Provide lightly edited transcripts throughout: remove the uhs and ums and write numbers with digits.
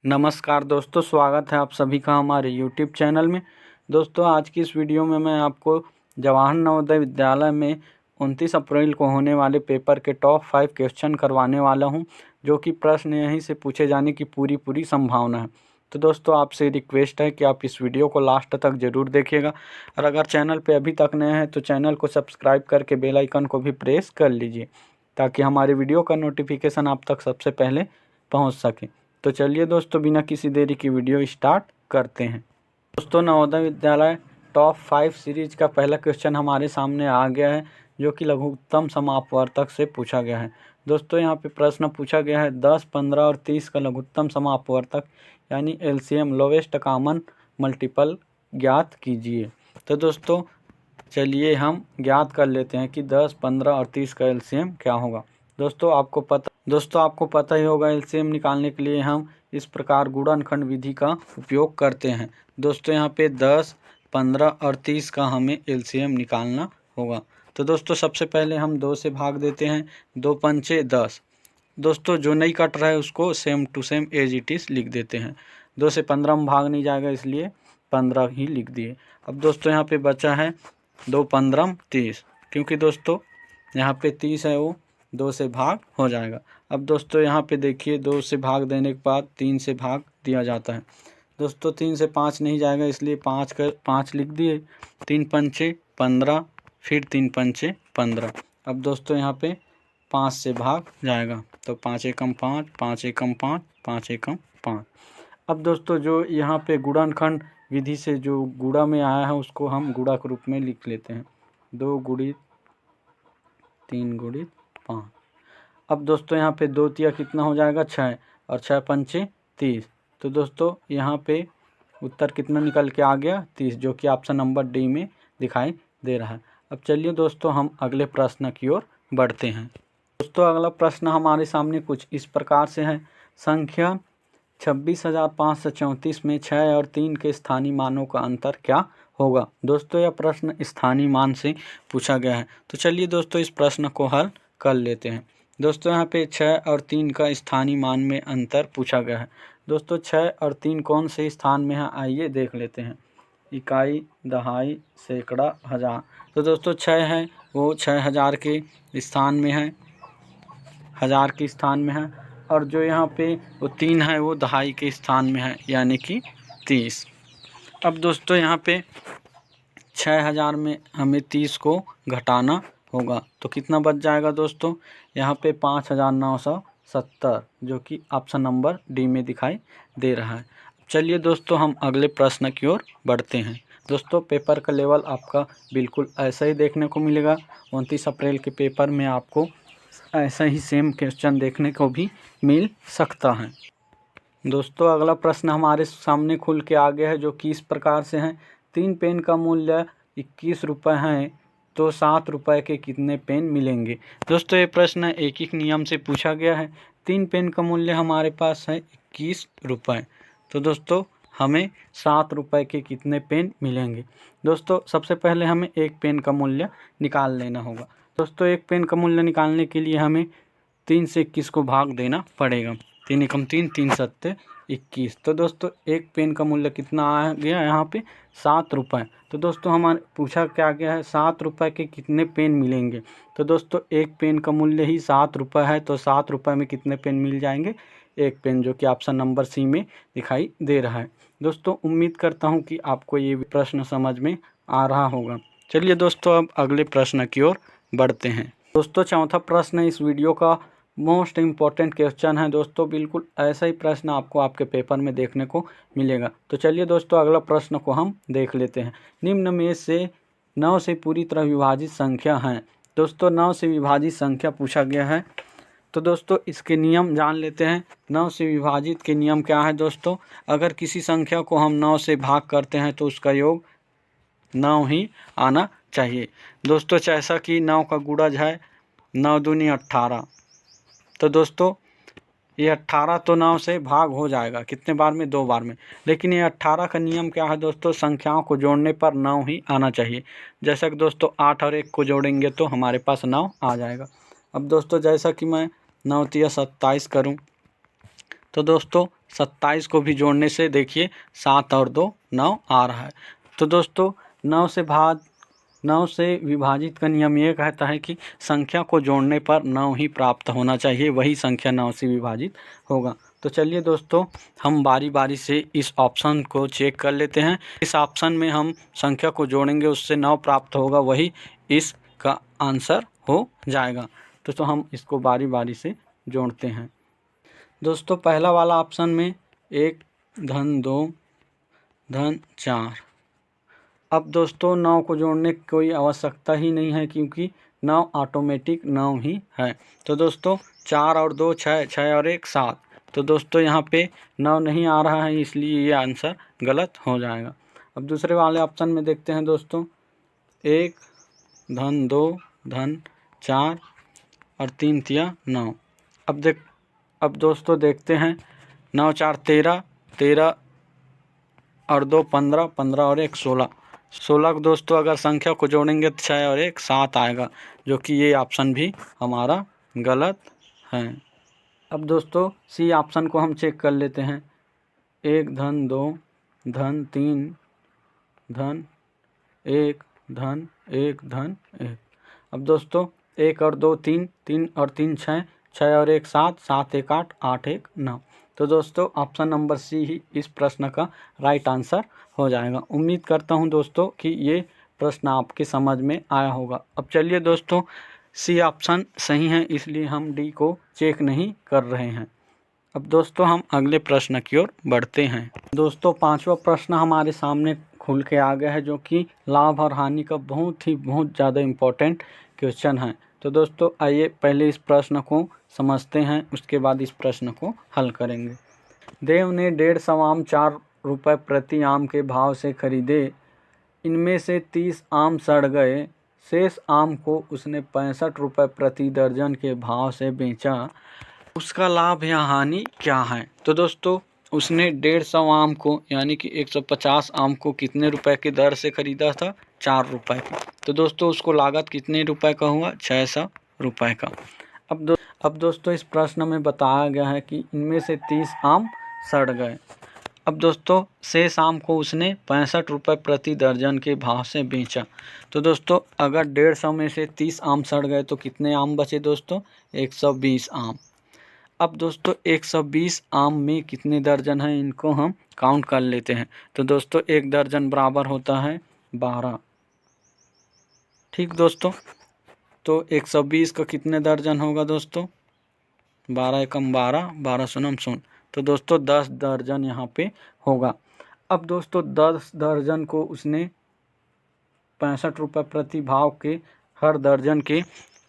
नमस्कार दोस्तों, स्वागत है आप सभी का हमारे YouTube चैनल में। दोस्तों, आज की इस वीडियो में मैं आपको जवाहर नवोदय विद्यालय में 29 अप्रैल को होने वाले पेपर के टॉप 5 क्वेश्चन करवाने वाला हूं, जो कि प्रश्न यहीं से पूछे जाने की पूरी संभावना है। तो दोस्तों, आपसे रिक्वेस्ट है कि आप इस वीडियो को लास्ट तक ज़रूर देखिएगा, और अगर चैनल पर अभी तक नए हैं तो चैनल को सब्सक्राइब करके बेल आइकन को भी प्रेस कर लीजिए, ताकि हमारे वीडियो का नोटिफिकेशन आप तक सबसे पहले पहुँच सके। तो चलिए दोस्तों, बिना किसी देरी की वीडियो स्टार्ट करते हैं। दोस्तों, नवोदय विद्यालय टॉप 5 सीरीज का पहला क्वेश्चन हमारे सामने आ गया है, जो कि लघुत्तम समापवर्तक से पूछा गया है। दोस्तों, यहाँ पे प्रश्न पूछा गया है 10, 15 और 30 का लघुत्तम समापवर्तक यानी LCM लोवेस्ट कॉमन मल्टीपल ज्ञात कीजिए। तो दोस्तों, चलिए हम ज्ञात कर लेते हैं कि 10, 15 और 30 का LCM क्या होगा। दोस्तों, आपको पता ही होगा, LCM निकालने के लिए हम इस प्रकार गुणनखंड विधि का उपयोग करते हैं। दोस्तों, यहाँ पे 10, 15 और 30 का हमें LCM निकालना होगा। तो दोस्तों, सबसे पहले हम 2 से भाग देते हैं। 2 पंचे 10। दोस्तों, जो नहीं कट रहा है उसको same to same as it is लिख देते हैं। 2 से 15 में भाग नहीं जाएगा, इसलिए 15 ही लिख दिए। अब दोस्तों, यहाँ पे बचा है 2 15 30, क्योंकि दोस्तों यहाँ पे 30 है, वो 2 से भाग हो जाएगा। अब दोस्तों, यहाँ पे देखिए, 2 से भाग देने के बाद 3 से भाग दिया जाता है। दोस्तों, 3 से 5 नहीं जाएगा, इसलिए 5 लिख दिए। 3 पंचे 15, फिर 3 पंचे 15। अब दोस्तों, यहाँ पे 5 से भाग जाएगा, तो 5 एकम 5, 5 एकम 5, 5 एकम 5। अब दोस्तों, जो यहाँ पे गुणनखंड विधि से जो गुणा में आया है उसको हम गुणा के रूप में लिख लेते हैं। 2 गुणित 3 गुणित 5। अब दोस्तों, यहाँ पे 2 तिया कितना हो जाएगा, 6, और 6 पंचे 30। तो दोस्तों, यहाँ पे उत्तर कितना निकल के आ गया, 30, जो कि ऑप्शन नंबर डी में दिखाई दे रहा है। अब चलिए दोस्तों, हम अगले प्रश्न की ओर बढ़ते हैं। दोस्तों, अगला प्रश्न हमारे सामने कुछ इस प्रकार से है। संख्या 26,534 में 6 और 3 के स्थानीय मानों का अंतर क्या होगा। दोस्तों, यह प्रश्न स्थानीय मान से पूछा गया है। तो चलिए दोस्तों, इस प्रश्न को हल कर लेते हैं। दोस्तों, यहाँ पे 6 और 3 का स्थानीय मान में अंतर पूछा गया है। दोस्तों, 6 और 3 कौन से स्थान में है, आइए देख लेते हैं। इकाई, दहाई, सैकड़ा, हज़ार। तो दोस्तों, 6 है वो 6000 के स्थान में है, हज़ार के स्थान में है, और जो यहाँ पे वो 3 है वो दहाई के स्थान में है, यानी कि 30। अब दोस्तों, यहाँ पे 6000 में हमें 30 को घटाना होगा, तो कितना बच जाएगा दोस्तों, यहाँ पे 5970, जो कि ऑप्शन नंबर डी में दिखाई दे रहा है। चलिए दोस्तों, हम अगले प्रश्न की ओर बढ़ते हैं। दोस्तों, पेपर का लेवल आपका बिल्कुल ऐसा ही देखने को मिलेगा। 29 अप्रैल के पेपर में आपको ऐसा ही सेम क्वेश्चन देखने को भी मिल सकता है। दोस्तों, अगला प्रश्न हमारे सामने खुल के आ गया है, जो कि इस प्रकार से है। 3 पेन का मूल्य 21 रुपये है, तो 7 रुपये के कितने पेन मिलेंगे। दोस्तों, ये प्रश्न एक ही नियम से पूछा गया है। 3 पेन का मूल्य हमारे पास है 21 रुपये, तो दोस्तों हमें 7 रुपये के कितने पेन मिलेंगे। दोस्तों, सबसे पहले हमें एक पेन का मूल्य निकाल लेना होगा। दोस्तों, एक पेन का मूल्य निकालने के लिए हमें 3 से 21 को भाग देना पड़ेगा। 3 एकम 3, 3 सत्ते 21। तो दोस्तों, एक पेन का मूल्य कितना आ गया यहाँ पे, 7 रुपये। तो दोस्तों, हमारे पूछा क्या गया है, 7 रुपये के कितने पेन मिलेंगे। तो दोस्तों, एक पेन का मूल्य ही 7 रुपये है, तो 7 रुपये में कितने पेन मिल जाएंगे, एक पेन, जो कि ऑप्शन नंबर सी में दिखाई दे रहा है। दोस्तों, उम्मीद करता हूँ कि आपको ये प्रश्न समझ में आ रहा होगा। चलिए दोस्तों, अब अगले प्रश्न की ओर बढ़ते हैं। दोस्तों, चौथा प्रश्न इस वीडियो का मोस्ट इम्पॉर्टेंट क्वेश्चन है। दोस्तों, बिल्कुल ऐसा ही प्रश्न आपको आपके पेपर में देखने को मिलेगा। तो चलिए दोस्तों, अगला प्रश्न को हम देख लेते हैं। निम्न में से 9 से पूरी तरह विभाजित संख्या हैं। दोस्तों, 9 से विभाजित संख्या पूछा गया है। तो दोस्तों, इसके नियम जान लेते हैं। 9 से विभाजित के नियम क्या है दोस्तों, अगर किसी संख्या को हम 9 से भाग करते हैं तो उसका योग 9 ही आना चाहिए। दोस्तों, जैसा कि 9 का गुणज है 9 दूनी 18, तो दोस्तों ये 18 तो 9 से भाग हो जाएगा, कितने बार में, 2 बार में। लेकिन ये 18 का नियम क्या है दोस्तों, संख्याओं को जोड़ने पर 9 ही आना चाहिए। जैसा कि दोस्तों 8 और 1 को जोड़ेंगे तो हमारे पास 9 आ जाएगा। अब दोस्तों, जैसा कि मैं 9 तिया 27 करूँ, तो दोस्तों 27 को भी जोड़ने से देखिए 7 और 2 9 आ रहा है। तो दोस्तों 9 से विभाजित का नियम ये कहता है कि संख्या को जोड़ने पर 9 ही प्राप्त होना चाहिए, वही संख्या 9 से विभाजित होगा। तो चलिए दोस्तों हम बारी बारी से इस ऑप्शन को चेक कर लेते हैं। इस ऑप्शन में हम संख्या को जोड़ेंगे, उससे 9 प्राप्त होगा, वही इसका आंसर हो जाएगा। तो हम इसको बारी बारी से जोड़ते हैं। दोस्तों पहला वाला ऑप्शन में 1 धन 2 धन 4। अब दोस्तों 9 को जोड़ने की कोई आवश्यकता ही नहीं है, क्योंकि 9 ऑटोमेटिक 9 ही है। तो दोस्तों 4 और 2 6, 6 और 1 7। तो दोस्तों यहाँ पे 9 नहीं आ रहा है, इसलिए ये आंसर गलत हो जाएगा। अब दूसरे वाले ऑप्शन में देखते हैं दोस्तों, 1 धन 2 धन 4 और 3 तिया 9। अब दोस्तों देखते हैं, 9 4 13, 13 और 2 15, 15 और 1 16। 16 को दोस्तों अगर संख्या को जोड़ेंगे तो 6 और 1 7 आएगा, जो कि ये ऑप्शन भी हमारा गलत है। अब दोस्तों सी ऑप्शन को हम चेक कर लेते हैं, 1 धन 2 धन 3 धन 1 धन 1 धन 1। अब दोस्तों 1 और 2 3, 3 और 3 6, 6 और 1 7, 7 1 8, 8 1 9। तो दोस्तों ऑप्शन नंबर सी ही इस प्रश्न का राइट आंसर हो जाएगा। उम्मीद करता हूं दोस्तों कि ये प्रश्न आपके समझ में आया होगा। अब चलिए दोस्तों सी ऑप्शन सही है, इसलिए हम डी को चेक नहीं कर रहे हैं। अब दोस्तों हम अगले प्रश्न की ओर बढ़ते हैं। दोस्तों पांचवा प्रश्न हमारे सामने खुल के आ गया है, जो कि लाभ और हानि का बहुत ज़्यादा इम्पोर्टेंट क्वेश्चन है। तो दोस्तों आइए पहले इस प्रश्न को समझते हैं, उसके बाद इस प्रश्न को हल करेंगे। देव ने 150 आम 4 रुपये प्रति आम के भाव से खरीदे। इनमें से 30 आम सड़ गए। शेष आम को उसने 65 रुपये प्रति दर्जन के भाव से बेचा। उसका लाभ या हानि क्या है? तो दोस्तों उसने 150 आम को यानी कि 150 आम को कितने रुपए की दर से खरीदा था? 4 रुपये का। तो दोस्तों उसको लागत कितने रुपए का हुआ? 600 रुपये का। अब दोस्तों इस प्रश्न में बताया गया है कि इनमें से 30 आम सड़ गए। अब दोस्तों शेष आम को उसने 65 रुपये प्रति दर्जन के भाव से बेचा। तो दोस्तों अगर 150 में से 30 आम सड़ गए तो कितने आम बचे दोस्तों? 120 आम। अब दोस्तों 120 आम में कितने दर्जन हैं, इनको हम काउंट कर लेते हैं। तो दोस्तों 1 दर्जन बराबर होता है 12। ठीक दोस्तों, तो 120 का कितने दर्जन होगा दोस्तों? 12 एकम 12, 12 शून्यम शून्य। तो दोस्तों 10 दर्जन यहाँ पे होगा। अब दोस्तों 10 दर्जन को उसने 65 रुपये प्रति भाव के हर दर्जन के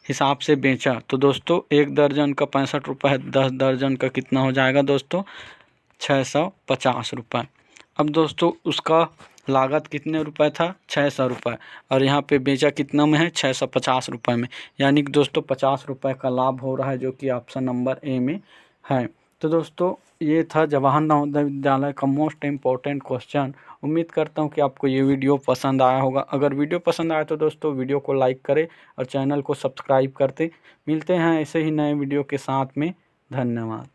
हिसाब से बेचा। तो दोस्तों 1 दर्जन का 65 रुपये है, 10 दर्जन का कितना हो जाएगा दोस्तों? 650 रुपये। अब दोस्तों उसका लागत कितने रुपए था? 600 रुपये। और यहाँ पे बेचा कितना में है? 650 रुपये में, यानी कि दोस्तों 50 रुपये का लाभ हो रहा है, जो कि ऑप्शन नंबर ए में है। तो दोस्तों ये था जवाहर नवोदय विद्यालय का मोस्ट इम्पोर्टेंट क्वेश्चन। उम्मीद करता हूँ कि आपको ये वीडियो पसंद आया होगा। अगर वीडियो पसंद आया तो दोस्तों वीडियो को लाइक करें और चैनल को सब्सक्राइब करते। मिलते हैं ऐसे ही नए वीडियो के साथ में। धन्यवाद।